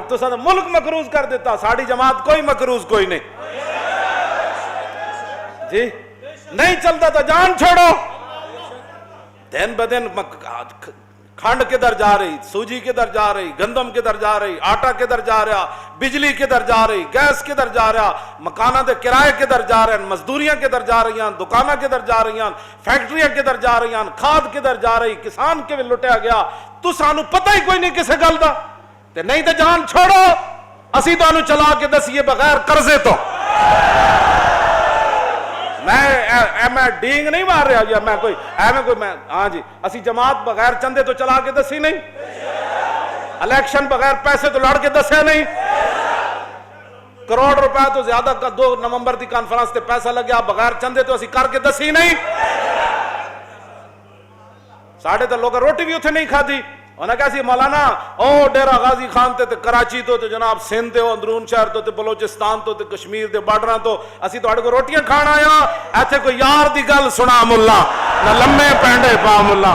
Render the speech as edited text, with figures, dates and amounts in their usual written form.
تو سا ملک مقروض کر دیتا، ساڑی جماعت کوئی مقروض کوئی نہیں جی، نہیں چلتا تو جان چھوڑو. دن بدن کھنڈ کدھر جا رہی، سوجی کدھر جا رہی، گندم کدھر جا رہی، آٹا کدھر جا رہا، بجلی کدھر جا رہی، گیس کدھر جا رہا، مکانہ دے کرائے کدھر جا رہے ہیں، مزدوریاں کدھر جا رہی ہیں، دکانہ کدھر جا رہی ہیں، فیکٹریاں کدھر جا رہی ہیں، کھاد کدھر جا رہی، کسان کے لٹیا گیا. تو سانو پتہ ہی کوئی نہیں کسے گل دا. تے نہیں تے جان چھوڑو، اسی تانوں چلا کے دسیے بغیر قرضے تو. میں ڈینگ نہیں مار رہا جی، میں کوئی ہاں جی، اسی جماعت بغیر چندے تو چلا کے دسی نہیں، الیکشن بغیر پیسے تو لڑ کے دسیا نہیں، کروڑ روپے تو زیادہ 2 نومبر دی کانفرنس تے پیسہ لگیا بغیر چندے تو اسی کر کے دسی نہیں. ساڑھے تو لوگ روٹی بھی اتنے نہیں کھا دی. انہوں نے کہا سی مولانا او ڈیرہ غازی خان تے کراچی تو جناب سندھ تے اندرون شہر تو بلوچستان تو کشمیر دے بارڈراں تو اسی تو روٹیاں کھانا آیا. ایتھے کوئی یار دی گل سنا ملا نہ لمے پینڈے پا ملا.